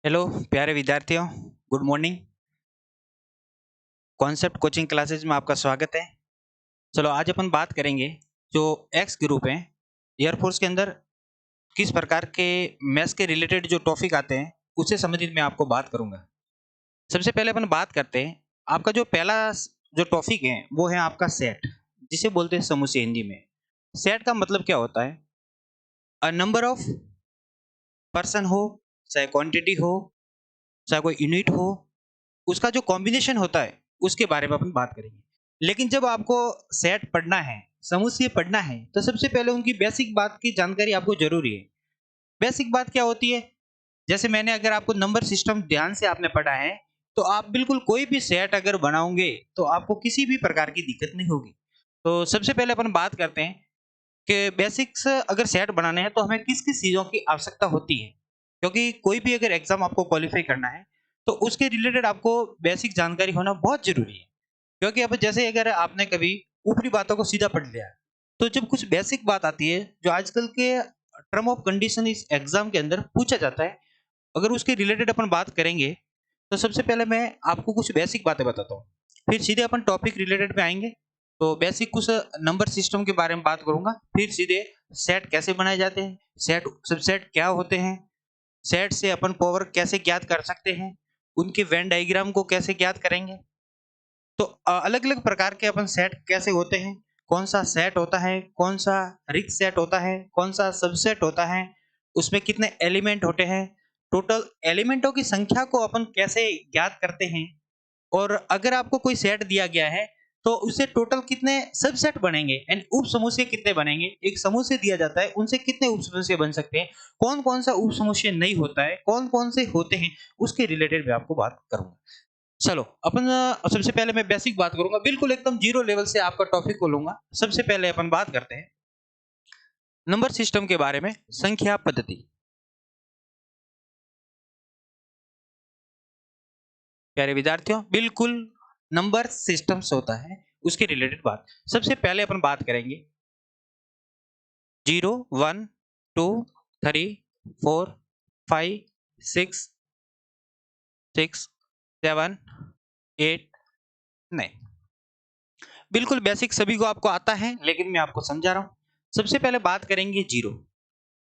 Hello प्यारे विद्यार्थियों, good morning. Concept coaching classes में आपका स्वागत है। चलो आज अपन बात करेंगे जो एक्स ग्रुप है एयरफोर्स के अंदर किस प्रकार के मैथ्स के रिलेटेड जो टॉपिक आते हैं उससे संबंधित मैं आपको बात करूंगा। सबसे पहले अपन बात करते हैं, आपका जो पहला जो टॉपिक है वो है आपका सेट, जिसे बोलते हैं समूचे हिंदी में। सेट का मतलब क्या होता है? अ नंबर ऑफ पर्सन हो, चाहे क्वांटिटी हो, चाहे कोई यूनिट हो, उसका जो कॉम्बिनेशन होता है उसके बारे में अपन बात करेंगे। लेकिन जब आपको सेट पढ़ना है, समुच्चय पढ़ना है, तो सबसे पहले उनकी बेसिक बात की जानकारी आपको जरूरी है। बेसिक बात क्या होती है? जैसे मैंने अगर आपको नंबर सिस्टम ध्यान से आपने पढ़ा है, तो आप बिल्कुल कोई भी सेट अगर बनाओगे तो आपको किसी भी प्रकार की दिक्कत नहीं होगी। तो सबसे पहले अपन बात करते हैं कि बेसिक्स अगर सेट बनाने हैं तो हमें किस किस चीज़ों की आवश्यकता होती है, क्योंकि कोई भी अगर एग्जाम आपको क्वालिफाई करना है तो उसके रिलेटेड आपको बेसिक जानकारी होना बहुत जरूरी है। क्योंकि अब जैसे अगर आपने कभी ऊपरी बातों को सीधा पढ़ लिया, तो जब कुछ बेसिक बात आती है जो आजकल के टर्म ऑफ कंडीशन इस एग्जाम के अंदर पूछा जाता है, अगर उसके रिलेटेड अपन बात करेंगे तो सबसे पहले मैं आपको कुछ बेसिक बातें बताता हूँ, फिर सीधे अपन टॉपिक रिलेटेड पे आएंगे। तो बेसिक कुछ नंबर सिस्टम के बारे में बात करूंगा, फिर सीधे सेट कैसे बनाए जाते हैं, सेट सबसेट क्या होते हैं, सेट से अपन पावर कैसे ज्ञात कर सकते हैं, उनके वेन डायग्राम को कैसे ज्ञात करेंगे। तो अलग अलग प्रकार के अपन सेट कैसे होते हैं, कौन सा सेट होता है, कौन सा रिक्त सेट होता है, कौन सा सबसेट होता है, उसमें कितने एलिमेंट होते हैं, टोटल एलिमेंटों की संख्या को अपन कैसे ज्ञात करते हैं, और अगर आपको कोई सेट दिया गया है तो उससे टोटल कितने सबसेट बनेंगे एंड उप समूह कितने बनेंगे। एक समूह से दिया जाता है उनसे कितने उप समूह बन सकते हैं, कौन कौन सा उप समूह नहीं होता है, कौन कौन से होते हैं, उसके रिलेटेड मैं आपको बात करूंगा। चलो अपन सबसे पहले मैं बेसिक बात करूंगा, बिल्कुल एकदम जीरो लेवल से आपका टॉपिक को लूंगा। सबसे पहले अपन बात करते हैं नंबर सिस्टम के बारे में, संख्या पद्धति। प्यारे विद्यार्थियों, बिल्कुल नंबर सिस्टम्स होता है उसके रिलेटेड बात। सबसे पहले अपन बात करेंगे 0, 1, 2, 3, 4, 5, 6, 7, 8, 9। बिल्कुल बेसिक सभी को आपको आता है, लेकिन मैं आपको समझा रहा हूं। सबसे पहले बात करेंगे जीरो।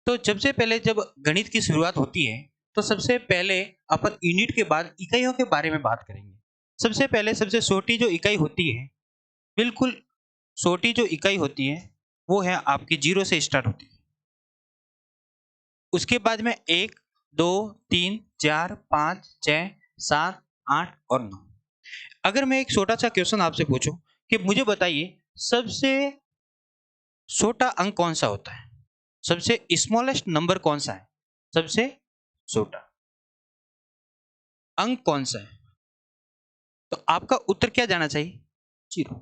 तो सबसे पहले जब गणित की शुरुआत होती है तो सबसे पहले अपन यूनिट के बाद इकाइयों के बारे में बात करेंगे। सबसे पहले सबसे छोटी जो इकाई होती है, बिल्कुल छोटी जो इकाई होती है वो है आपकी जीरो से स्टार्ट होती है। उसके बाद में 1, 2, 3, 4, 5, 6, 7, 8 और 9। अगर मैं एक छोटा सा क्वेश्चन आपसे पूछूं कि मुझे बताइए सबसे छोटा अंक कौन सा होता है, सबसे स्मॉलेस्ट नंबर कौन सा है, सबसे छोटा अंक कौन सा है, तो आपका उत्तर क्या जाना चाहिए? जीरो।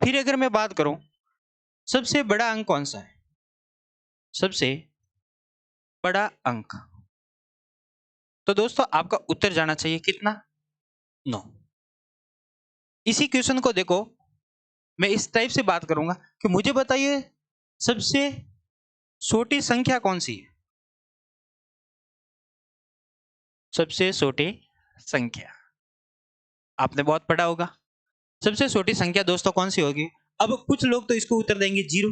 फिर अगर मैं बात करूं सबसे बड़ा अंक कौन सा है, सबसे बड़ा अंक, तो दोस्तों आपका उत्तर जाना चाहिए कितना? 9। इसी क्वेश्चन को देखो, मैं इस टाइप से बात करूंगा कि मुझे बताइए सबसे छोटी संख्या कौन सी है, सबसे छोटी संख्या आपने बहुत पढ़ा होगा। सबसे छोटी संख्या दोस्तों कौन सी होगी? अब कुछ लोग तो इसको उत्तर देंगे जीरो,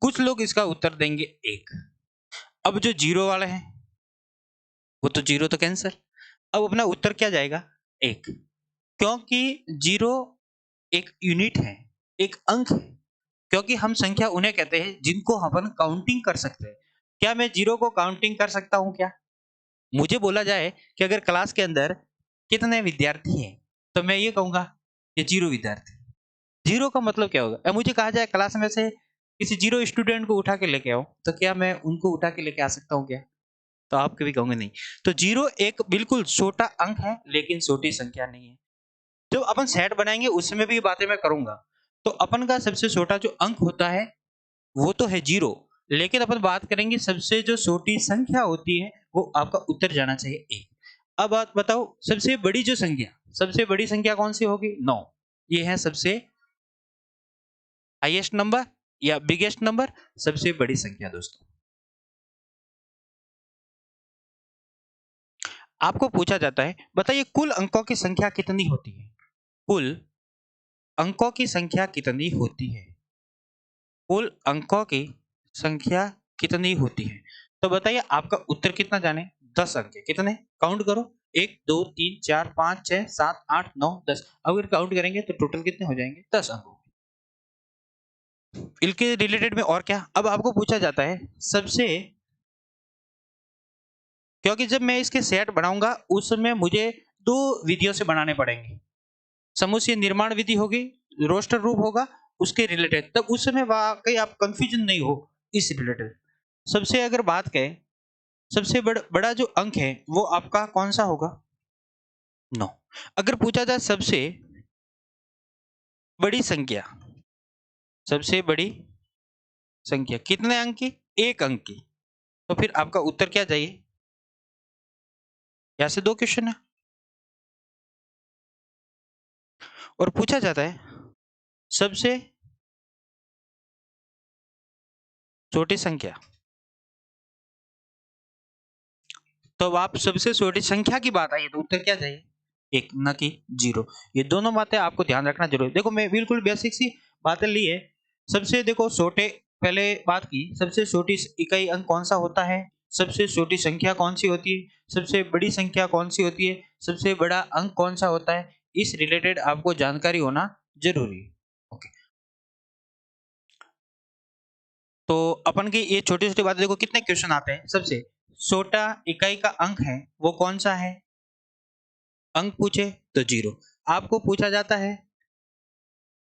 कुछ लोग इसका उत्तर देंगे एक। अब जो जीरो वाले हैं वो तो जीरो तो कैंसर, अब अपना उत्तर क्या जाएगा? एक। क्योंकि जीरो एक यूनिट है, एक अंक है। क्योंकि हम संख्या उन्हें कहते हैं जिनको अपन काउंटिंग कर सकते हैं। क्या मैं जीरो को काउंटिंग कर सकता हूं क्या? मुझे बोला जाए कि अगर क्लास के अंदर कितने विद्यार्थी हैं, तो मैं ये कहूंगा कि जीरो विद्यार्थी। जीरो का मतलब क्या होगा? अब मुझे कहा जाए क्लास में से किसी जीरो स्टूडेंट को उठा के लेके आओ, तो क्या मैं उनको उठा के लेके आ सकता हूँ क्या? तो आप कभी कहोगे नहीं। तो जीरो एक बिल्कुल छोटा अंक है, लेकिन छोटी संख्या नहीं है। जो अपन सेट बनाएंगे उसमें भी ये बातें मैं करूंगा। तो अपन का सबसे छोटा जो अंक होता है वो तो है जीरो, लेकिन अपन बात करेंगे सबसे जो छोटी संख्या होती है वो आपका उत्तर जाना चाहिए एक। अब बात बताओ सबसे बड़ी जो संख्या, सबसे बड़ी संख्या कौन सी होगी? 9। ये है सबसे हाईएस्ट नंबर या बिगेस्ट नंबर, सबसे बड़ी संख्या दोस्तों। आपको पूछा जाता है बताइए कुल अंकों की संख्या कितनी होती है, कुल अंकों की संख्या कितनी होती है, कुल अंकों की संख्या कितनी होती है। तो बताइए आपका उत्तर कितना जाने, 10 अंक है। कितने काउंट करो, 1 2 3 4 5 6 7 8 9 10। अगर काउंट करेंगे तो टोटल कितने हो जाएंगे, 10 अंक। इनके रिलेटेड में और क्या, अब आपको पूछा जाता है सबसे, क्योंकि जब मैं इसके सेट बनाऊंगा उसमें मुझे दो विधियों से बनाने पड़ेंगे, समुच्चय निर्माण विधि होगी, रोस्टर रूप होगा उसके रिलेटेड, तब उस समय वाकई आप कंफ्यूजन नहीं हो इस रिलेटेड। सबसे अगर बात करें सबसे बड़ा जो अंक है वो आपका कौन सा होगा, 9। अगर पूछा जाए सबसे बड़ी संख्या, सबसे बड़ी संख्या कितने अंक की, 1 अंक की, तो फिर आपका उत्तर क्या चाहिए, यहां से 2 क्वेश्चन है। और पूछा जाता है सबसे छोटी संख्या, तो अब आप सबसे छोटी संख्या की बात आई तो उत्तर क्या चाहिए, 1 न कि 0। ये दोनों बातें आपको ध्यान रखना जरूरी है। देखो मैं बिल्कुल बेसिक सी बातें ली है। सबसे देखो छोटे, पहले बात की सबसे छोटी इकाई अंक कौन सा होता है, सबसे छोटी संख्या कौन सी होती है, सबसे बड़ी संख्या कौन सी होती है, सबसे बड़ा अंक कौन सा होता है, इस रिलेटेड आपको जानकारी होना जरूरी है। ओके, तो अपन की ये छोटी छोटी बातें देखो कितने क्वेश्चन आते हैं। सबसे छोटा इकाई का अंक है वो कौन सा है, अंक पूछे तो 0। आपको पूछा जाता है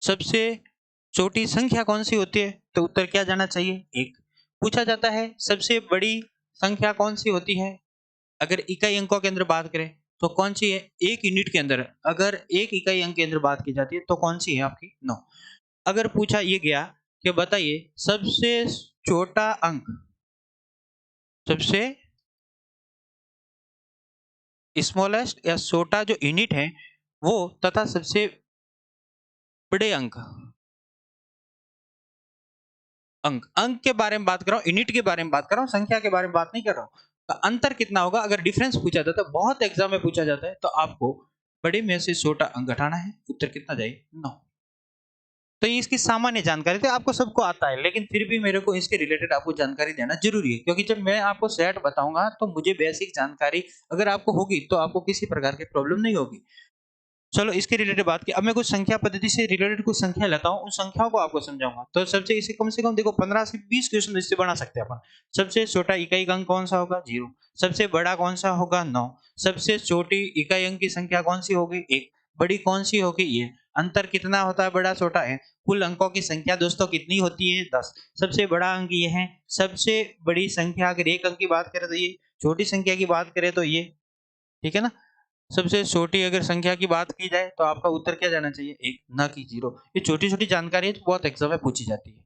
सबसे छोटी संख्या कौन सी होती है, तो उत्तर क्या जाना चाहिए, 1। पूछा जाता है सबसे बड़ी संख्या कौन सी होती है, अगर इकाई अंकों के अंदर बात करें तो कौन सी है, 1 यूनिट के अंदर अगर 1 इकाई अंक के अंदर बात की जाती है तो कौन सी है आपकी, 9। अगर पूछा ये गया कि बताइए सबसे छोटा अंक, सबसे स्मॉलेस्ट या छोटा जो यूनिट है वो, तथा सबसे बड़े अंक, अंक अंक के बारे में बात कर रहा हूँ, यूनिट के बारे में बात कर रहा हूँ, संख्या के बारे में बात नहीं कर रहा हूँ। तो अंतर कितना होगा, अगर डिफरेंस पूछा जाता है, बहुत एग्जाम में पूछा जाता है, तो आपको बड़े में से छोटा अंक घटाना है, उत्तर कितना जाए, 9। तो ये इसकी सामान्य जानकारी थी, आपको सबको आता है, लेकिन फिर भी मेरे को इसके रिलेटेड आपको जानकारी देना जरूरी है, क्योंकि जब मैं आपको सेट बताऊंगा तो मुझे बेसिक जानकारी अगर आपको होगी तो आपको किसी प्रकार की प्रॉब्लम नहीं होगी। चलो इसके रिलेटेड बात की, अब मैं कुछ संख्या पद्धति से रिलेटेड कुछ संख्या लेता हूँ, उन संख्याओं को आपको समझाऊंगा। तो सबसे इसे कम से कम देखो 15 से 20 क्वेश्चन इससे बना सकते हैं अपन। सबसे छोटा इकाई का अंक कौन सा होगा, 0। सबसे बड़ा कौन सा होगा, 9। सबसे छोटी इकाई अंक की संख्या कौन सी होगी, 1। बड़ी कौन सी होगी, ये। अंतर कितना होता है, बड़ा छोटा है। कुल अंकों की संख्या दोस्तों कितनी होती है, 10। सबसे बड़ा अंक ये है। सबसे बड़ी संख्या अगर 1 अंक की बात करें तो ये, छोटी संख्या की बात करें तो ये, ठीक है ना। सबसे छोटी अगर संख्या की बात की जाए तो आपका उत्तर क्या जाना चाहिए, 1 ना कि 0। ये छोटी छोटी जानकारी है तो बहुत एग्जाम में पूछी जाती है।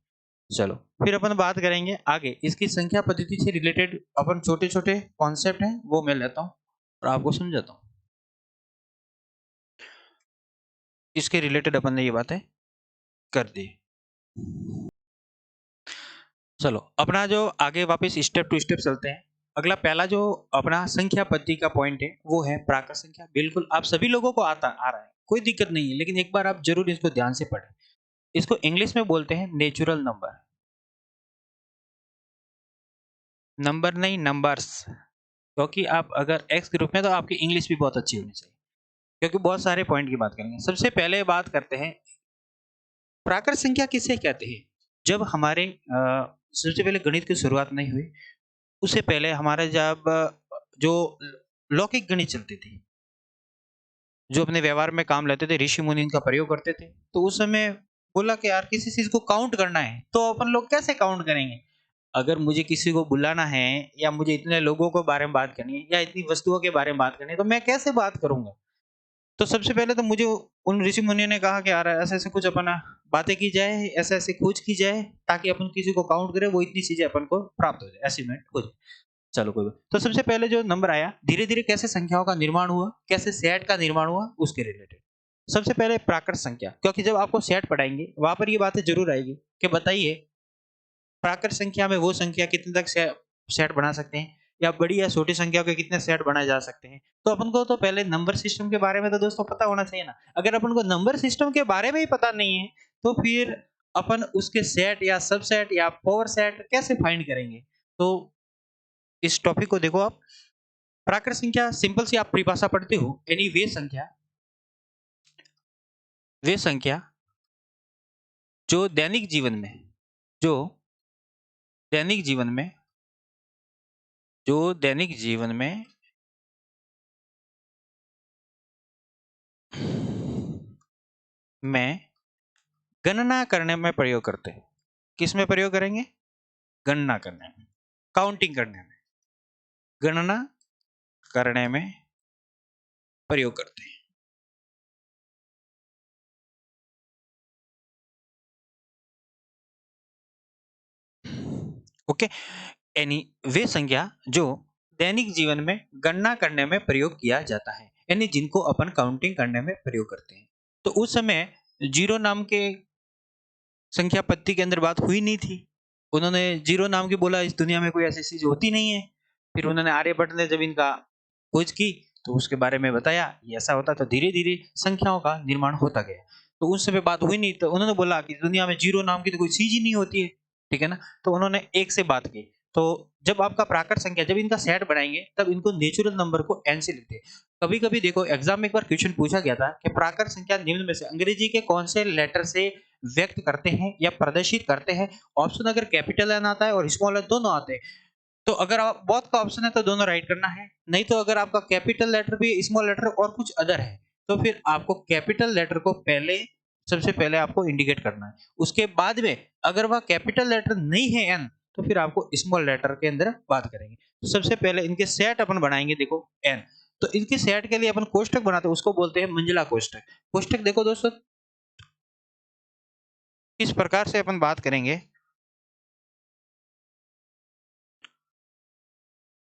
चलो फिर अपन बात करेंगे आगे इसकी संख्या पद्धति से रिलेटेड, अपन छोटे छोटे कॉन्सेप्ट हैं वो मैं लेता हूँ और आपको समझाता हूँ। इसके रिलेटेड अपन ने ये बातें कर दी। चलो अपना जो आगे वापस स्टेप टू स्टेप चलते हैं। अगला पहला जो अपना संख्या पद्धति का पॉइंट है वो है प्राकृत संख्या। बिल्कुल आप सभी लोगों को आता आ रहा है, कोई दिक्कत नहीं है, लेकिन एक बार आप जरूर इसको ध्यान से पढ़ें। इसको इंग्लिश में बोलते हैं नेचुरल नंबर, नंबर नहीं नंबर्स। क्योंकि आप अगर एक्स ग्रुप में तो आपकी इंग्लिश भी बहुत अच्छी होनी चाहिए, क्योंकि बहुत सारे पॉइंट की बात करेंगे। सबसे पहले बात करते हैं प्राकृत संख्या किसे कहते हैं। जब हमारे सबसे पहले गणित की शुरुआत नहीं हुई, उससे पहले हमारे जब जो लौकिक गणित चलती थी, जो अपने व्यवहार में काम लेते थे, ऋषि मुनि इनका प्रयोग करते थे, तो उस समय बोला कि यार किसी चीज को काउंट करना है तो अपन लोग कैसे काउंट करेंगे। अगर मुझे किसी को बुलाना है या मुझे इतने लोगों के बारे में बात करनी है या इतनी वस्तुओं के बारे में बात करनी है तो मैं कैसे बात करूंगा। तो सबसे पहले तो मुझे उन ऋषि मुनियों ने कहा कि यार ऐसे ऐसे कुछ अपना बातें की जाए, ऐसे ऐसे खोज की जाए, ताकि अपन किसी को काउंट करें वो इतनी चीजें अपन को प्राप्त हो जाए, एस्टिमेट हो जाए। चलो कोई बात। तो सबसे पहले जो नंबर आया, धीरे धीरे कैसे संख्याओं का निर्माण हुआ, कैसे सेट का निर्माण हुआ, उसके रिलेटेड। सबसे पहले प्राकृत संख्या, क्योंकि जब आपको सेट पढ़ाएंगे वहां पर ये बातें जरूर आएगी कि बताइए प्राकृत संख्या में वो संख्या कितने तक सेट बना सकते हैं या बड़ी या छोटी संख्या के कितने सेट बनाए जा सकते हैं। तो अपन को तो पहले नंबर सिस्टम के बारे में तो दोस्तों पता होना चाहिए ना। अगर अपन को नंबर सिस्टम के बारे में ही पता नहीं है तो फिर अपन उसके सेट या सबसेट या पावर सेट कैसे फाइंड करेंगे। तो इस टॉपिक को देखो आप। प्राकृत संख्या सिंपल सी आप परिभाषा पढ़ते हो, यानी वे संख्या जो दैनिक जीवन में जो दैनिक जीवन में जो दैनिक जीवन में में गणना करने में प्रयोग करते हैं। किस में प्रयोग करेंगे? गणना करने में, काउंटिंग करने में, गणना करने में प्रयोग करते हैं। ओके, यानी वे संख्या जो दैनिक जीवन में गणना करने में प्रयोग किया जाता है, यानी जिनको अपन काउंटिंग करने में प्रयोग करते हैं। तो उस समय जीरो नाम के संख्या पद्धति के अंदर बात हुई नहीं थी। उन्होंने जीरो नाम की बोला, इस दुनिया में कोई ऐसी चीज होती नहीं है। फिर उन्होंने आर्यभट्ट ने जब इनका खोज की तो उसके बारे में बताया, ये ऐसा होता, तो धीरे धीरे संख्याओं का निर्माण होता गया। तो उस समय बात हुई नहीं, तो उन्होंने बोला कि दुनिया में जीरो नाम की तो कोई चीज ही नहीं होती है, ठीक है ना। तो उन्होंने एक से बात की। तो जब आपका प्राकृत संख्या, जब इनका सेट बनाएंगे तब इनको नेचुरल नंबर को एन से लिखते हैं। कभी कभी देखो एग्जाम में एक बार क्वेश्चन पूछा गया था कि प्राकृत संख्या निम्न में से अंग्रेजी के कौन से लेटर से व्यक्त करते हैं या प्रदर्शित करते हैं। ऑप्शन अगर कैपिटल एन आता है और स्मॉल एन दोनों आते हैं, तो अगर आप बोथ का ऑप्शन है तो दोनों राइट करना है। नहीं तो अगर आपका कैपिटल लेटर भी, स्मॉल लेटर और कुछ अदर है, तो फिर आपको कैपिटल लेटर को सबसे पहले आपको इंडिकेट करना है। उसके बाद में अगर वह कैपिटल लेटर नहीं है एन, तो फिर आपको स्मॉल लेटर के अंदर बात करेंगे। तो सबसे पहले इनके सेट अपन बनाएंगे, देखो एन। तो इनके सेट के लिए अपन कोष्टक बनाते हैं, उसको बोलते हैं मंजिला कोष्टक। कोष्टक देखो दोस्तों, इस प्रकार से अपन बात करेंगे।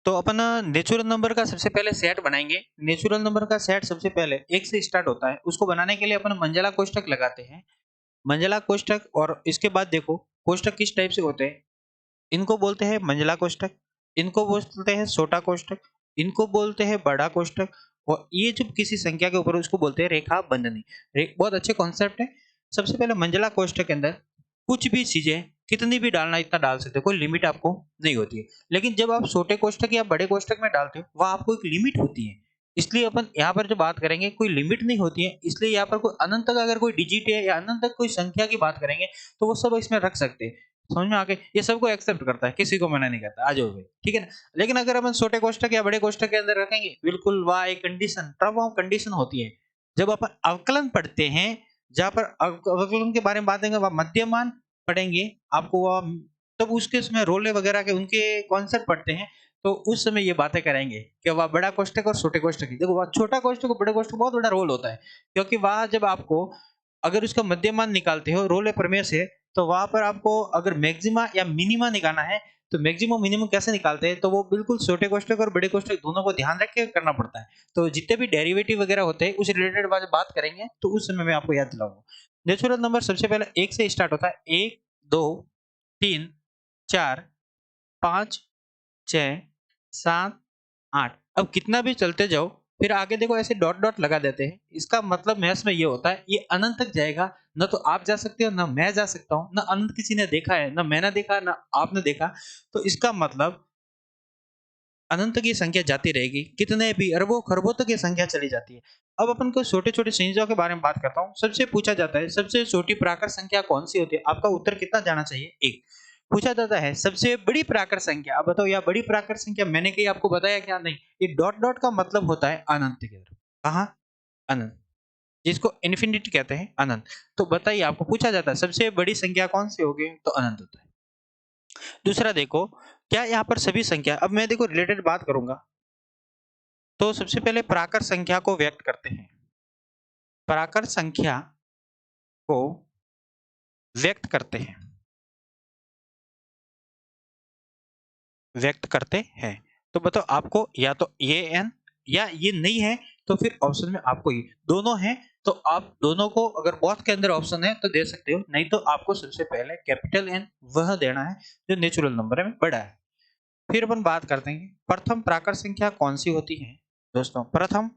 तो अपन नेचुरल नंबर का सबसे पहले सेट बनाएंगे। नेचुरल नंबर का सेट सबसे पहले एक से स्टार्ट होता है, उसको बनाने के लिए अपन मंजिला कोष्टक लगाते हैं। मंजिला कोष्टक, और इसके बाद देखो कोष्टक किस टाइप से होते हैं। इनको बोलते हैं मंजिला कोष्टक, इनको बोलते हैं छोटा कोष्टक, इनको बोलते हैं बड़ा कोष्टक, और ये जो किसी संख्या के ऊपर उसको बोलते हैं रेखा बंधनी। बहुत अच्छे कॉन्सेप्ट है। सबसे पहले मंजिला कोष्टक के अंदर कुछ भी चीजें कितनी भी डालना इतना डाल सकते हो, कोई लिमिट आपको नहीं होती है। लेकिन जब आप छोटे कोष्टक या बड़े कोष्टक में डालते हो, वह आपको एक लिमिट होती है। इसलिए अपन यहाँ पर जो बात करेंगे, कोई लिमिट नहीं होती है, इसलिए यहाँ पर कोई अनंत तक अगर कोई डिजिट है या अनंत तक कोई संख्या की बात करेंगे तो वो सब इसमें रख सकते हैं। समझ में आ गए? ये सबको एक्सेप्ट करता है, किसी को मना नहीं करता, आ जाओ भाई, ठीक है ना। लेकिन अगर अपन छोटे कोष्टक या बड़े कोष्टक के अंदर रखेंगे, बिल्कुल वह एक कंडीशन, तब वह कंडीशन होती है जब अपन अवकलन पढ़ते हैं। जहां पर अवकलन के बारे में बात करेंगे, वह मध्यमान पढ़ेंगे आपको, वह तब उसके उसमें रोले वगैरह के उनके कॉन्सेप्ट पढ़ते हैं। तो उस समय ये बातें करेंगे कि वह बड़ा कोष्टक और छोटे कोष्टक की, देखो वह छोटा कोष्टक और बड़े कोष्टक बहुत बड़ा रोल होता है। क्योंकि वहां जब आपको अगर उसका मध्यमान निकालते हो रोले प्रमेय से, तो वहां पर आपको अगर मैक्सिमा या मिनिमा निकालना है, तो मैक्सिमम मिनिमम कैसे निकालते हैं, तो वो बिल्कुल छोटे कोष्टक और बड़े कोष्टक दोनों को ध्यान रख के करना पड़ता है। तो जितने भी डेरिवेटिव वगैरह होते हैं उस रिलेटेड बात करेंगे, तो उस समय मैं आपको याद दिलाऊंगा। नेचुरल नंबर सबसे पहले एक से स्टार्ट होता है। एक, दो, तीन, चार, पांच, छह, सात, आठ। अब कितना भी चलते जाओ, फिर आगे देखो ऐसे डॉट डॉट लगा देते हैं। इसका मतलब मैथ्स में ये होता है, ये अनंत तक जाएगा। न तो आप जा सकते हो, ना मैं जा सकता हूँ, ना अनंत किसी ने देखा है, ना मैंने देखा, ना आपने देखा। तो इसका मतलब अनंत तक ये संख्या जाती रहेगी, कितने भी अरबों खरबों तक ये संख्या चली जाती है। अब अपन को छोटे छोटे संख्याओं के बारे में बात करता हूँ। सबसे पूछा जाता है सबसे छोटी प्राकृत संख्या कौन सी होती है, आपका उत्तर कितना जाना चाहिए? एक। पूछा जाता है सबसे बड़ी प्राकृत संख्या, अब बताओ यह बड़ी प्राकृत संख्या मैंने कहीं आपको बताया क्या? नहीं। ये डॉट डॉट का मतलब होता है अनंत की तरफ। कहाँ? अनंत, जिसको इन्फिनिटी कहते हैं, अनंत। तो बताइए, आपको पूछा जाता है सबसे बड़ी संख्या कौन सी होगी, तो अनंत होता है। दूसरा देखो, क्या यहाँ पर सभी संख्या, अब मैं देखो रिलेटेड बात करूंगा। तो सबसे पहले प्राकृत संख्या को व्यक्त करते हैं। प्राकृत संख्या को व्यक्त करते हैं, व्यक्त करते हैं। तो बताओ आपको या तो ये एन या ये नहीं है, तो फिर ऑप्शन में आपको ये दोनों है। तो आप दोनों को अगर बोथ के अंदर ऑप्शन है तो दे सकते हो, नहीं तो आपको सबसे पहले कैपिटल एन वह देना है जो नेचुरल नंबर में बड़ा है। फिर अपन बात करते हैं प्रथम प्राकृत संख्या कौन सी होती है। दोस्तों प्रथम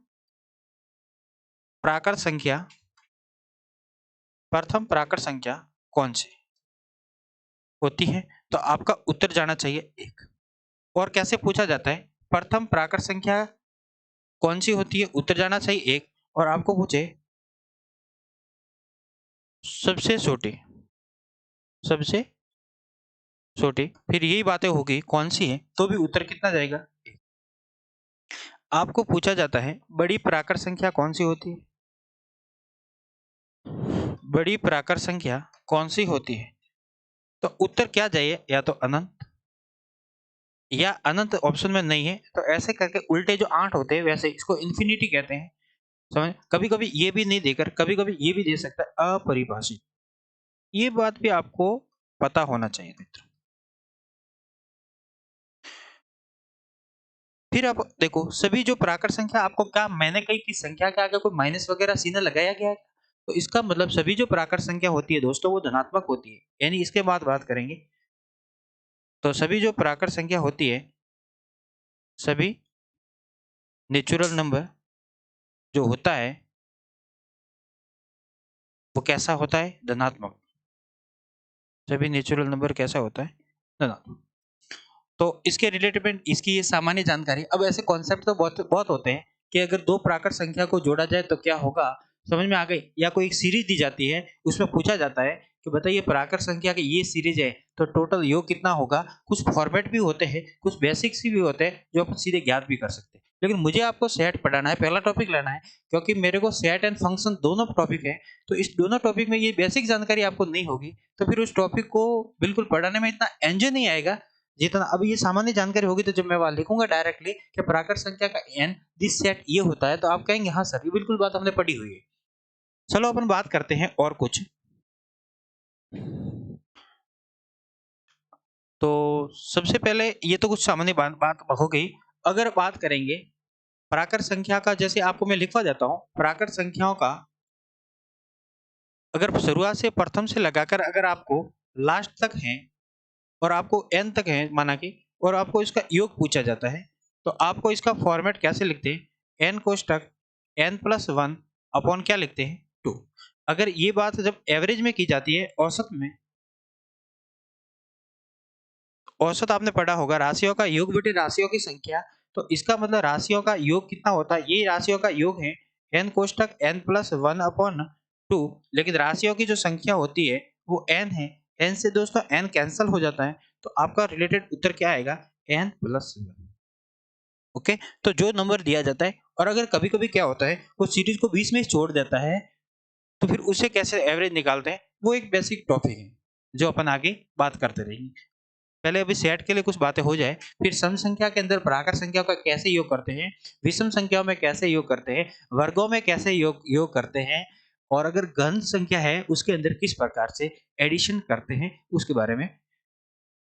प्राकृत संख्या कौन सी होती है, तो आपका उत्तर जाना चाहिए एक। और कैसे पूछा जाता है, प्रथम प्राकृत संख्या कौन सी होती है, उत्तर जाना चाहिए एक। और आपको पूछे सबसे छोटी, फिर यही बातें होगी कौन सी है, तो भी उत्तर कितना जाएगा। आपको पूछा जाता है बड़ी प्राकृत संख्या कौन सी होती है, बड़ी प्राकृत संख्या कौन सी होती है, तो उत्तर क्या जाइए, या तो अनंत, या अनंत ऑप्शन में नहीं है तो ऐसे करके उल्टे जो 8 होते हैं वैसे इसको इन्फिनिटी कहते हैं। समझ, कभी कभी ये भी नहीं देकर कभी कभी ये भी दे सकता है अपरिभाषित, ये बात भी आपको पता होना चाहिए मित्र। फिर आप देखो सभी जो प्राकृत संख्या, आपको क्या मैंने कही कि संख्या के आगे कोई माइनस वगैरह चिन्ह लगाया गया है, तो इसका मतलब सभी जो प्राकृत संख्या होती है दोस्तों वो धनात्मक होती है। यानी इसके बाद बात करेंगे तो सभी जो प्राकृत संख्या होती है, सभी नेचुरल नंबर जो होता है वो कैसा होता है, धनात्मक। सभी नेचुरल नंबर कैसा होता है, धनात्मक। तो इसके रिलेटेड में इसकी ये सामान्य जानकारी। अब ऐसे कॉन्सेप्ट तो बहुत बहुत होते हैं कि अगर दो प्राकृत संख्या को जोड़ा जाए तो क्या होगा, समझ में आ गई। या कोई एक सीरीज दी जाती है, उसमें पूछा जाता है कि बताइए प्राकृत संख्या की ये सीरीज है तो टोटल योग कितना होगा। कुछ फॉर्मेट भी होते हैं, कुछ बेसिक्स भी होते हैं जो अपन सीधे ज्ञात भी कर सकते हैं। लेकिन मुझे आपको सेट पढ़ाना है, पहला टॉपिक लेना है, क्योंकि मेरे को सेट एंड फंक्शन दोनों टॉपिक है। तो इस दोनों टॉपिक में ये बेसिक जानकारी आपको नहीं होगी तो फिर उस टॉपिक को बिल्कुल पढ़ाने में इतना एंजॉय नहीं आएगा जितना। अब ये सामान्य जानकारी होगी तो जब मैं वहां लिखूंगा डायरेक्टली कि प्राकृत संख्या का n दिस सेट ये होता है, तो आप कहेंगे हाँ सर ये बिल्कुल बात हमने पढ़ी हुई है। चलो अपन बात करते हैं और कुछ। तो सबसे पहले ये तो कुछ सामान्य बात हो गई। अगर बात करेंगे प्राकृत संख्या का, जैसे आपको मैं लिखवा जाता हूँ प्राकृत संख्याओं का, अगर शुरुआत से प्रथम से लगाकर अगर आपको लास्ट तक है और आपको n तक है माना कि, और आपको इसका योग पूछा जाता है, तो आपको इसका फॉर्मेट कैसे लिखते हैं, n कोष्टक n+1 अपॉन क्या लिखते हैं 2। अगर ये बात जब एवरेज में की जाती है, औसत में, औसत आपने पढ़ा होगा राशियों का योग बटे राशियों की संख्या, तो इसका मतलब राशियों का योग कितना होता है, ये राशियों का योग है n कोष्टक n+1 अपॉन 2। लेकिन राशियों की जो संख्या होती है वो n है, n से दोस्तों n कैंसिल हो जाता है, तो आपका रिलेटेड उत्तर क्या आएगा, n+1। ओके, तो जो नंबर दिया जाता है, और अगर कभी कभी क्या होता है वो सीरीज को बीच में छोड़ देता है, तो फिर उसे कैसे एवरेज निकालते हैं, वो एक बेसिक टॉपिक है जो अपन आगे बात करते रहेंगे। पहले अभी सेट के लिए कुछ बातें हो जाए, फिर सम संख्या के अंदर प्राकृत संख्या का कैसे योग करते हैं, विषम संख्याओं में कैसे योग करते हैं, वर्गों में कैसे योग करते हैं, और अगर घन संख्या है उसके अंदर किस प्रकार से एडिशन करते हैं, उसके बारे में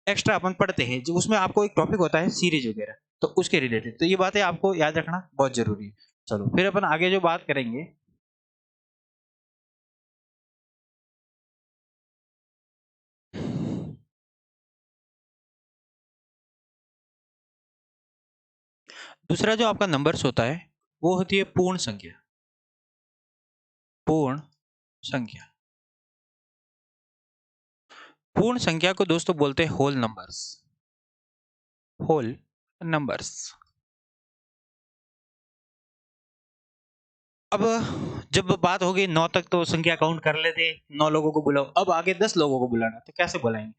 एक्स्ट्रा अपन पढ़ते हैं। जो उसमें आपको एक टॉपिक होता है सीरीज वगैरह, तो उसके रिलेटेड, तो ये बातें आपको याद रखना बहुत जरूरी है। चलो फिर अपन आगे जो बात करेंगे, दूसरा जो आपका नंबर्स होता है वो होती है पूर्ण संख्या। पूर्ण संख्या, पूर्ण संख्या को दोस्तों बोलते हैं होल नंबर्स, होल नंबर्स। अब जब बात होगी 9 तक तो संख्या काउंट कर लेते, 9 लोगों को बुलाओ, अब आगे 10 लोगों को बुलाना तो कैसे बुलाएंगे।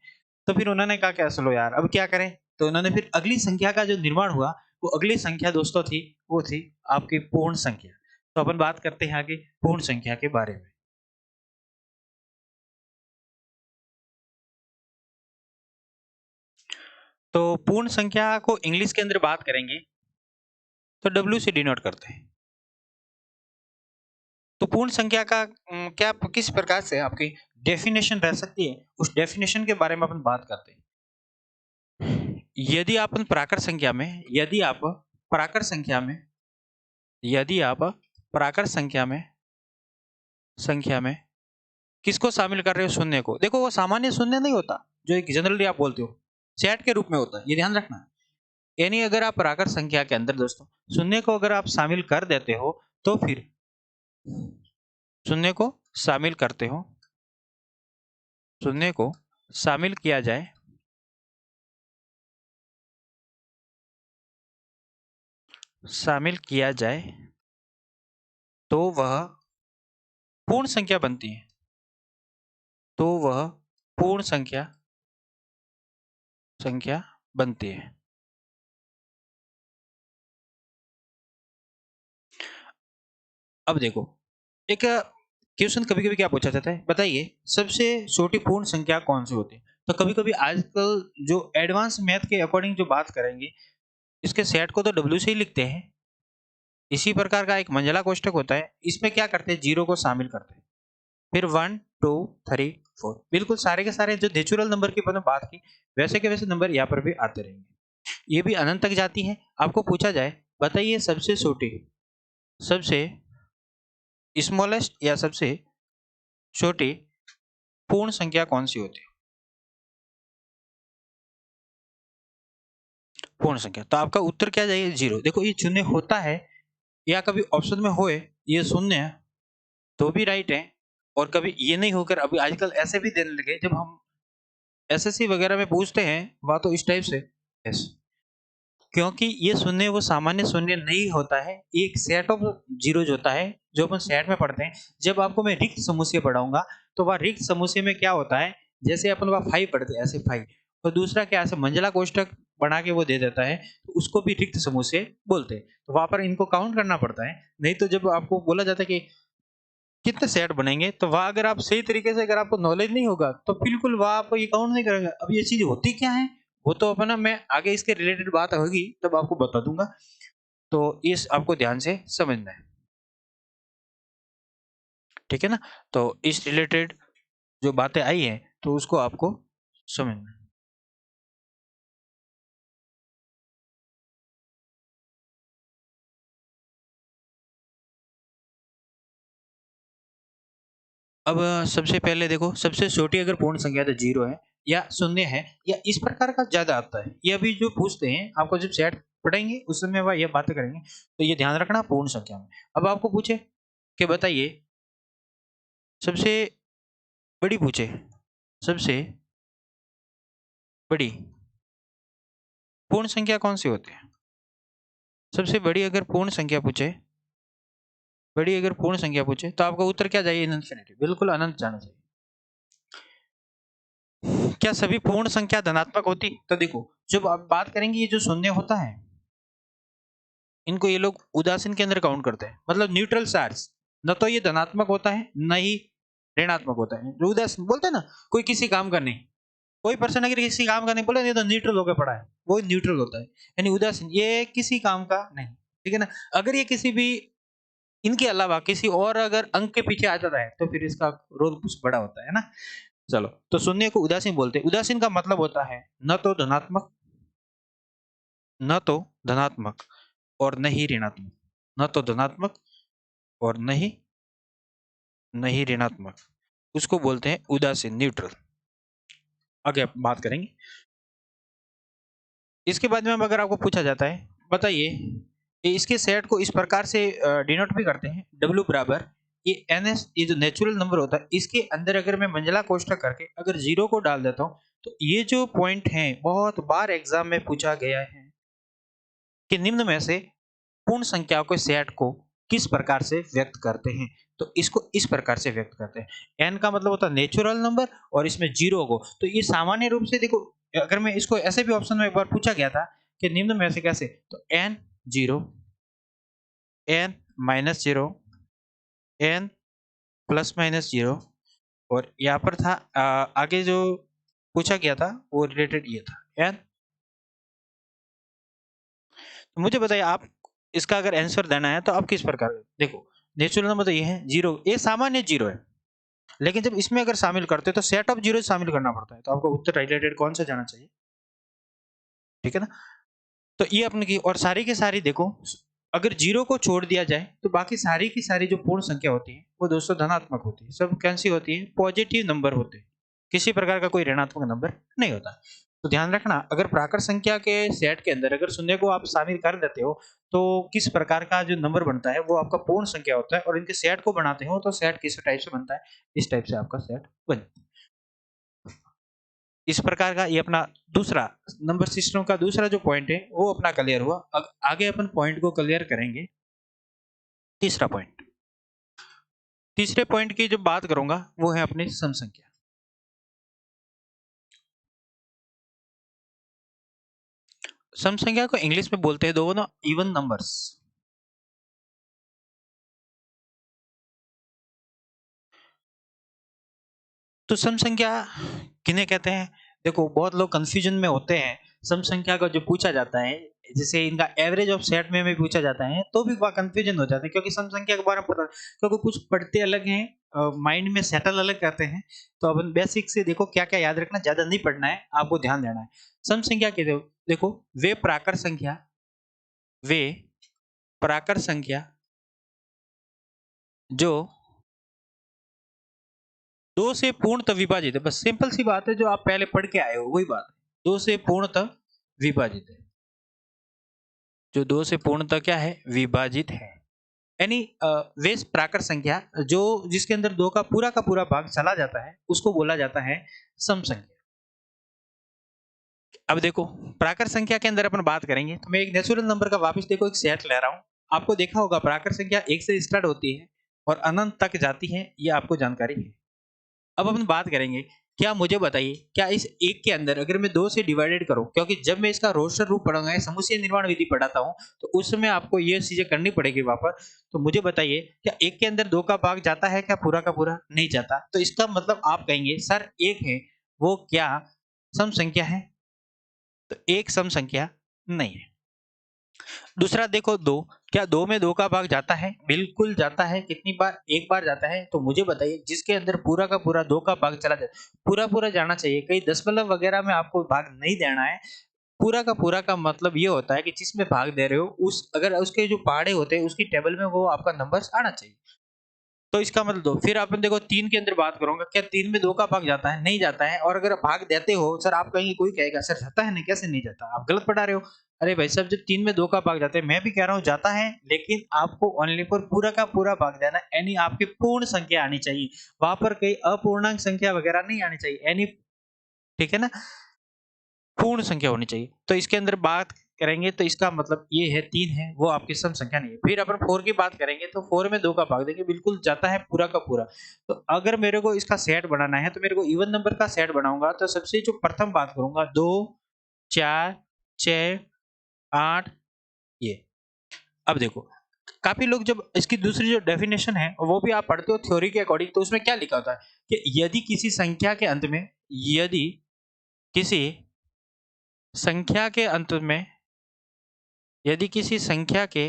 तो फिर उन्होंने कहा क्या, चलो यार अब क्या करें, तो उन्होंने फिर अगली संख्या का जो निर्माण हुआ, वो अगली संख्या दोस्तों थी, वो थी आपकी पूर्ण संख्या। तो अपन बात करते हैं आगे पूर्ण संख्या के बारे में। तो पूर्ण संख्या को इंग्लिश के अंदर बात करेंगे तो W से डिनोट करते हैं। तो पूर्ण संख्या का क्या किस प्रकार से आपकी डेफिनेशन रह सकती है, उस डेफिनेशन के बारे में अपन बात करते हैं। यदि आप प्राकृत संख्या में, प्राकृत संख्या में यदि आप प्राकृत संख्या में किसको शामिल कर रहे हो, शून्य को, देखो वो सामान्य शून्य नहीं होता जो एक जनरली आप बोलते हो, सेट के रूप में होता है, ये ध्यान रखना। यानी अगर आप प्राकृत संख्या के अंदर दोस्तों शून्य को अगर आप शामिल कर देते हो तो फिर शून्य को शामिल करते हो, शून्य को शामिल किया जाए तो वह पूर्ण संख्या बनती है, तो वह पूर्ण संख्या बनती है। अब देखो एक क्वेश्चन कभी कभी क्या पूछा जाता है, बताइए सबसे छोटी पूर्ण संख्या कौन सी होती है। तो कभी कभी आजकल जो एडवांस मैथ के अकॉर्डिंग जो बात करेंगे, इसके सेट को तो डब्ल्यू से ही लिखते हैं। इसी प्रकार का एक मंझला कोष्ठक होता है, इसमें क्या करते हैं, जीरो को शामिल करते हैं, फिर 1 2 3 4, बिल्कुल सारे के सारे जो नेचुरल नंबर की मैंने बात की वैसे के वैसे नंबर यहाँ पर भी आते रहेंगे। ये भी अनंत तक जाती है। आपको पूछा जाए बताइए सबसे छोटी, सबसे स्मॉलेस्ट या सबसे छोटी पूर्ण संख्या कौन सी होती है, पूर्ण संख्या। तो आपका उत्तर क्या जाएगा, जीरो। देखो ये शून्य होता है या कभी ऑप्शन में होए ये शून्य है तो भी राइट है, और कभी ये नहीं होकर अभी आजकल ऐसे भी देने लगे, जब हम एसएससी वगैरह में पूछते हैं वह तो इस टाइप से यस, क्योंकि ये शून्य वो सामान्य शून्य नहीं होता है, एक सेट ऑफ जीरोज होता है जो अपन सेट में पढ़ते हैं। जब आपको मैं रिक्त समुच्चय पढ़ाऊंगा तो वह रिक्त समुच्चय में क्या होता है, जैसे अपन वह 5 पढ़ते हैं ऐसे 5, और दूसरा क्या ऐसे मंझला कोष्ठक बना के वो दे देता है, तो उसको भी रिक्त समुच्चय बोलते हैं। तो वहां पर इनको काउंट करना पड़ता है, नहीं तो जब आपको बोला जाता है कि कितने सेट बनेंगे, तो वह अगर आप सही तरीके से अगर आपको नॉलेज नहीं होगा तो बिल्कुल वह आपको ये काउंट नहीं करेगा। अब ये चीज होती क्या है वो तो अपना मैं आगे इसके रिलेटेड बात होगी तब आपको बता दूंगा, तो इस आपको ध्यान से समझना है, ठीक है ना। तो इस रिलेटेड जो बातें आई हैं तो उसको आपको समझना है। अब सबसे पहले देखो सबसे छोटी अगर पूर्ण संख्या तो जीरो है या शून्य है या इस प्रकार का ज्यादा आता है, ये अभी जो पूछते हैं आपको जब सेट पढ़ेंगे उस समय वह ये बातें करेंगे, तो ये ध्यान रखना पूर्ण संख्या में। अब आपको पूछे कि बताइए सबसे बड़ी, पूछे सबसे बड़ी पूर्ण संख्या कौन सी होती है, सबसे बड़ी अगर पूर्ण संख्या पूछे, बड़ी अगर पूर्ण संख्या पूछे तो आपका उत्तर क्या चाहिए, इन्फिनिटी, बिल्कुल अनंत जाना चाहिए। क्या सभी पूर्ण संख्या धनात्मक होती, तो देखो जब आप बात करेंगे ये जो शून्य होता है इनको ये लोग उदासीन के अंदर काउंट करते हैं, मतलब न्यूट्रल चार्ज, न तो ये धनात्मक होता है न ही ऋणात्मक होता है। जो उदासीन बोलते हैं ना, कोई किसी काम का नहीं, कोई पर्सन अगर किसी काम का नहीं बोले ये तो न्यूट्रल होकर पड़ा है, वो न्यूट्रल होता है, यानी उदासीन, ये किसी काम का नहीं, ठीक है ना। अगर ये किसी भी इनके अलावा किसी और अगर अंक के पीछे आ जाता है तो फिर इसका रोल कुछ बड़ा होता है ना। चलो, तो शून्य को उदासीन बोलते हैं। उदासीन का मतलब होता है न तो धनात्मक, न तो धनात्मक और न ही ऋणात्मक, न तो धनात्मक और नहीं ऋणात्मक, उसको बोलते हैं उदासीन, न्यूट्रल। आगे आप बात करेंगे। इसके बाद में अगर आपको पूछा जाता है बताइए इसके सेट को इस प्रकार से डिनोट भी करते हैं, डब्ल्यू बराबर ये एन एस, ये जो नेचुरल नंबर होता है इसके अंदर अगर मैं मंझला कोष्ठक करके अगर जीरो को डाल देता हूँ, तो ये जो पॉइंट है बहुत बार एग्जाम में पूछा गया है कि निम्न में से पूर्ण संख्याओं के सेट को किस प्रकार से व्यक्त करते हैं, तो इसको इस प्रकार से व्यक्त करते हैं। एन का मतलब होता है नेचुरल नंबर और इसमें जीरो को, तो ये सामान्य रूप से देखो अगर मैं इसको ऐसे भी ऑप्शन में एक बार पूछा गया था कि निम्न में से कैसे, तो N zero, N minus zero, N plus minus zero, और यहाँ पर था आगे जो पूछा गया था वो रिलेटेड ये था एन। तो मुझे बताइए आप इसका अगर आंसर देना है तो आप किस प्रकार, देखो नेचुरल नंबर तो ये है जीरो, ये सामान्य जीरो है, लेकिन जब इसमें अगर शामिल करते हैं तो सेट ऑफ जीरो शामिल करना पड़ता है, तो आपको उत्तर रिलेटेड कौन सा जाना चाहिए, ठीक है ना। तो ये अपने की और सारी की सारी देखो, अगर जीरो को छोड़ दिया जाए तो बाकी सारी की सारी जो पूर्ण संख्या होती है वो दोस्तों धनात्मक होती है, सब कैसी होती है, पॉजिटिव नंबर होते हैं, किसी प्रकार का कोई ऋणात्मक नंबर नहीं होता। तो ध्यान रखना, अगर प्राकृत संख्या के सेट के अंदर अगर शून्य को आप शामिल कर देते हो तो किस प्रकार का जो नंबर बनता है वो आपका पूर्ण संख्या होता है, और इनके सेट को बनाते हो तो सेट किस टाइप से बनता है, इस टाइप से आपका सेट बनता है। इस प्रकार का ये अपना दूसरा नंबर सिस्टम का दूसरा जो पॉइंट है वो अपना क्लियर हुआ। अब आगे अपन पॉइंट को क्लियर करेंगे। तीसरा पॉइंट, तीसरे पॉइंट की जो बात करूंगा वो है अपनी सम संख्या। सम संख्या को इंग्लिश में बोलते हैं दोनों इवन नंबर्स। तो सम संख्या किन्हें कहते हैं? देखो बहुत लोग कंफ्यूजन में होते हैं। सम संख्या का जो पूछा जाता है, जैसे इनका एवरेज ऑफ सेट में भी पूछा जाता है तो भी वह कंफ्यूजन हो जाता है, क्योंकि सम संख्या के बारे में पता, क्योंकि कुछ पढ़ते अलग हैं, माइंड में सेटल अलग करते हैं। तो अपन बेसिक से देखो क्या क्या याद रखना, ज्यादा नहीं पढ़ना है, आपको ध्यान देना है। सम संख्या के देखो वे प्राकृत संख्या, वे प्राकृत संख्या जो दो से पूर्णतः विभाजित है। बस सिंपल सी बात है, जो आप पहले पढ़ के आए हो वही बात है। दो से पूर्णतः विभाजित है, जो दो से पूर्णतः क्या है, विभाजित है। यानी वे प्राकृत संख्या जो जिसके अंदर दो का पूरा भाग चला जाता है उसको बोला जाता है सम संख्या। अब देखो प्राकृत संख्या के अंदर अपन बात करेंगे तो मैं एक नेचुरल नंबर का वापस देखो एक सेट ले रहा हूं। आपको देखा होगा प्राकृत संख्या एक से स्टार्ट होती है और अनंत तक जाती है, ये आपको जानकारी है। अब अपन बात करेंगे, क्या मुझे बताइए, क्या इस एक के अंदर अगर मैं दो से डिवाइडेड करूं, क्योंकि जब मैं इसका रोस्टर रूप पढ़ाऊंगा, समुच्चय निर्माण विधि पढ़ाता हूं, तो उस समय आपको ये चीजें करनी पड़ेगी वापस। तो मुझे बताइए क्या एक के अंदर दो का भाग जाता है, क्या पूरा का पूरा नहीं जाता? तो इसका मतलब आप कहेंगे सर एक है वो क्या सम संख्या है? तो एक सम संख्या नहीं है। दूसरा देखो दो, क्या दो में दो का भाग जाता है? बिल्कुल जाता है। कितनी बार? एक बार जाता है। तो मुझे बताइए जिसके अंदर पूरा का पूरा दो का भाग चला जाए, पूरा पूरा जाना चाहिए, कहीं दशमलव वगैरह में आपको भाग नहीं देना है। पूरा का पूरा का मतलब ये होता है कि जिसमें भाग दे रहे हो उस अगर उसके जो पहाड़े होते हैं उसकी टेबल में वो आपका नंबर आना चाहिए। तो इसका मतलब दो। फिर अपन देखो तीन के अंदर बात करूंगा, क्या तीन में दो का भाग जाता है? नहीं जाता है। और अगर भाग देते हो सर, आप कहेंगे, कोई कहेगा सर जाता है, नहीं कैसे नहीं जाता, आप गलत पढ़ा रहे हो। अरे भाई साहब, जब तीन में दो का भाग जाता है, मैं भी कह रहा हूँ जाता है, लेकिन आपको ओनली फॉर पूरा का पूरा भाग देना, यानी आपकी पूर्ण संख्या आनी चाहिए, वहां पर कई अपूर्णांक संख्या वगैरह नहीं आनी चाहिए, यानी ठीक है ना, पूर्ण संख्या होनी चाहिए। तो इसके अंदर बात करेंगे तो इसका मतलब ये है तीन है वो आपकी सम संख्या नहीं है। फिर अपन फोर की बात करेंगे तो फोर में दो का भाग देंगे, बिल्कुल जाता है पूरा का पूरा। तो अगर मेरे को इसका सेट बनाना है तो मेरे को इवन नंबर का सेट बनाऊंगा, तो सबसे जो प्रथम बात करूंगा दो, चार, छ, आठ, ये। अब देखो काफी लोग जब इसकी दूसरी जो डेफिनेशन है वो भी आप पढ़ते हो थ्योरी के अकॉर्डिंग, तो उसमें क्या लिखा होता है कि यदि किसी संख्या के अंत में, यदि किसी संख्या के अंत में, यदि किसी संख्या के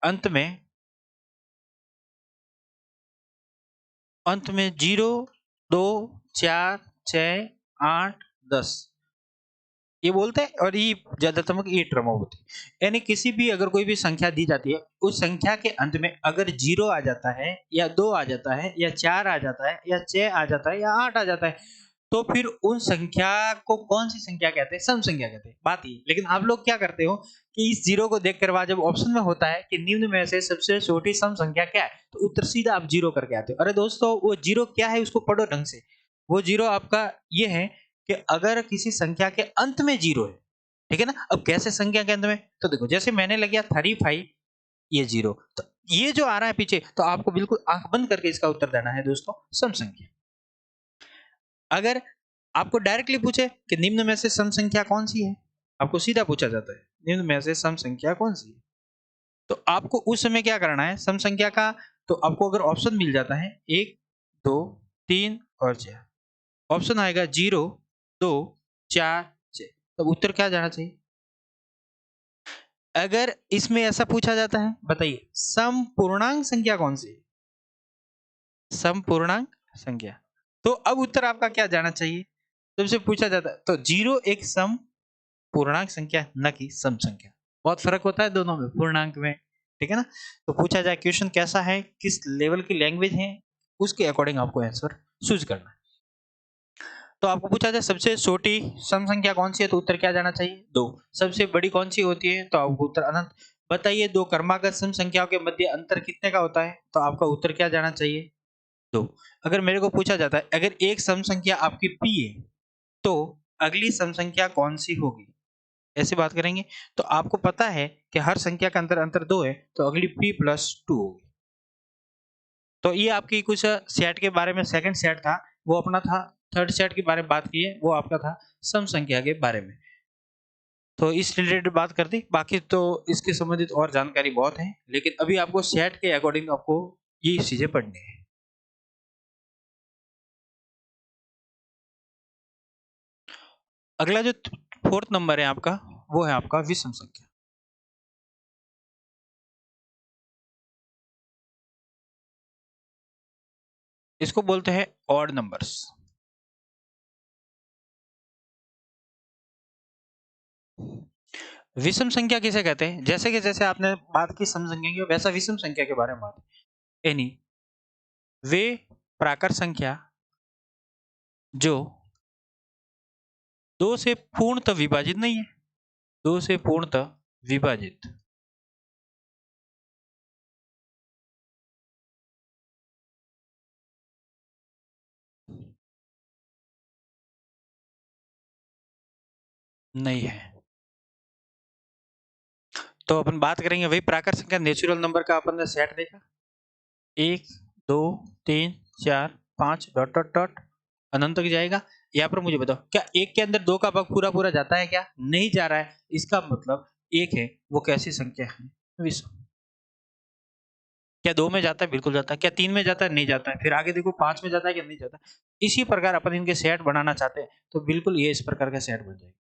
अंत में, जीरो, दो, चार, छ, आठ, 10 ये बोलते हैं, और ये ज्यादातर ये टर्म होती है। यानी किसी भी अगर कोई भी संख्या दी जाती है, उस संख्या के अंत में अगर जीरो आ जाता है या दो आ जाता है या चार आ जाता है या छह आ जाता है या आठ आ जाता है, तो फिर उन संख्या को कौन सी संख्या कहते हैं? सम संख्या कहते हैं। बात ही, लेकिन आप लोग क्या करते हो कि इस जीरो को देख कर बाद जब ऑप्शन में होता है कि निम्न में से सबसे छोटी सम संख्या क्या है, तो उत्तर सीधा आप जीरो करके आते हो। अरे दोस्तों, वो जीरो क्या है उसको पढ़ो ढंग से। वो जीरो आपका ये है कि अगर किसी संख्या के अंत में जीरो है, ठीक है ना। अब कैसे संख्या के अंत में? तो देखो जैसे मैंने लग गया 35, ये जीरो, तो ये जो आ रहा है पीछे, तो आपको बिल्कुल आंख बंद करके इसका उत्तर देना है दोस्तों, सम संख्या। अगर आपको डायरेक्टली पूछे कि निम्न में से सम संख्या कौन सी है, आपको सीधा पूछा जाता है निम्न में से सम संख्या कौन सी है, तो आपको उस समय क्या करना है सम संख्या का। तो आपको अगर ऑप्शन मिल जाता है एक, दो, तीन और चार, ऑप्शन आएगा जीरो, दो, चार, छह, तब उत्तर क्या जाना चाहिए? अगर इसमें ऐसा पूछा जाता है, बताइए सम पूर्णांक संख्या कौन सी है? सम पूर्णांक संख्या। तो अब उत्तर आपका क्या जाना चाहिए? जब से पूछा जाता है तो जीरो एक सम पूर्णांक संख्या, न कि सम संख्या। बहुत फर्क होता है दोनों में, पूर्णांक में, ठीक है ना। तो पूछा जाए क्वेश्चन कैसा है, किस लेवल की लैंग्वेज है, उसके अकॉर्डिंग आपको आंसर चूज करना है। तो आपको पूछा जाए सबसे छोटी सम संख्या कौन सी है, तो उत्तर क्या जाना चाहिए? 2। सबसे बड़ी कौन सी होती है, तो आपको उत्तर अनंत। बताइए दो क्रमागत सम संख्याओं के मध्य अंतर कितने का होता है, तो आपका उत्तर क्या जाना चाहिए? 2। अगर मेरे को पूछा जाता है अगर एक सम संख्या आपकी p है तो अगली सम संख्या कौन सी होगी, ऐसे बात करेंगे, तो आपको पता है कि हर संख्या का अंतर अंतर 2 है, तो अगली p+2 होगी। तो ये आपकी कुछ सेट के बारे में, सेकंड सेट था वो अपना था, थर्ड सेट के बारे में बात की है वो आपका था सम संख्या के बारे में। तो इस रिलेटेड बात कर दी, बाकी तो इसके संबंधित और जानकारी बहुत है, लेकिन अभी आपको सेट के अकॉर्डिंग आपको ये चीजें पढ़नी है। अगला जो फोर्थ नंबर है आपका, वो है आपका विषम संख्या। इसको बोलते हैं ऑड नंबर्स। विषम संख्या किसे कहते हैं? जैसे कि जैसे आपने बात की सम संख्या की, वैसा विषम संख्या के बारे में बात, यानी वे प्राकृत संख्या जो दो से पूर्णतः विभाजित नहीं है, दो से पूर्णतः विभाजित नहीं है। तो अपन बात करेंगे वही प्राकृत संख्या नेचुरल नंबर का, अपन ने सेट देखा 1 2 3 4 5 डॉट डॉट डॉट अनंत तक जाएगा। यहाँ पर मुझे बताओ क्या एक के अंदर दो का भाग पूरा पूरा जाता है? क्या नहीं जा रहा है, इसका मतलब एक है वो कैसी संख्या है? विषम। क्या दो में जाता है? बिल्कुल जाता है। क्या तीन में जाता है? नहीं जाता है। फिर आगे देखो पांच में जाता है कि नहीं जाता? इसी प्रकार अपन इनके सेट बनाना चाहते हैं तो बिल्कुल ये इस प्रकार का सेट बन जाएगा।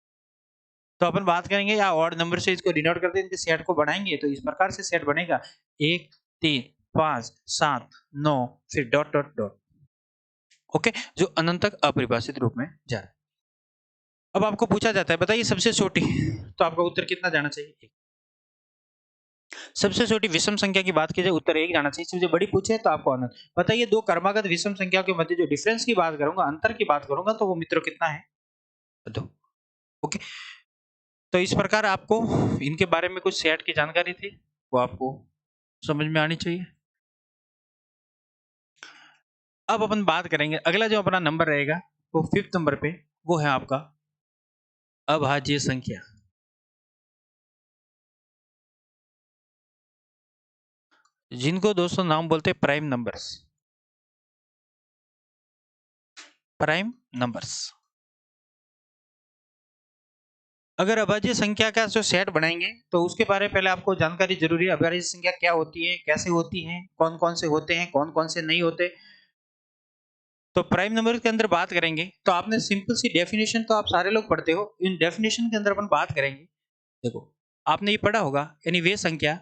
तो अपन बात करेंगे या ऑड नंबर से इसको डिनोट करते हैं, इनके सेट को बनाएंगे तो इस प्रकार से सेट बनेगा 1 3 5 7 9 फिर डॉट डॉट डॉट। ओके, जो अनंत तक अपरिभाषित रूप में जा रहा है। अब आपको पूछा जाता है बताइए सबसे छोटी, तो आपका उत्तर कितना जाना चाहिए? सबसे छोटी विषम संख्या की बात की जाए उत्तर एक जाना चाहिए। सबसे बड़ी पूछे तो आपको अनंत। बताइए दो क्रमागत विषम संख्या के मध्य जो डिफरेंस की बात करूंगा, अंतर की बात करूंगा, तो वो मित्रों कितना है? दो। ओके, तो इस प्रकार आपको इनके बारे में कुछ सेट की जानकारी थी, वो आपको समझ में आनी चाहिए। अब अपन बात करेंगे अगला जो अपना नंबर रहेगा वो फिफ्थ नंबर पे, वो है आपका अभाज्य संख्या, जिनको दोस्तों नाम बोलते हैं प्राइम नंबर्स। प्राइम नंबर्स अगर अभाज्य संख्या का जो सेट बनाएंगे तो उसके बारे में पहले आपको जानकारी जरूरी है। अभाज्य संख्या क्या होती है, कैसे होती है, कौन कौन से होते हैं, कौन कौन से नहीं होते। तो प्राइम नंबर के अंदर बात करेंगे तो आपने सिंपल सी डेफिनेशन तो आप सारे लोग पढ़ते हो, इन डेफिनेशन के अंदर अपन बात करेंगे। देखो आपने ये पढ़ा होगा, यानी वे संख्या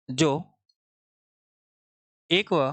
जो एक व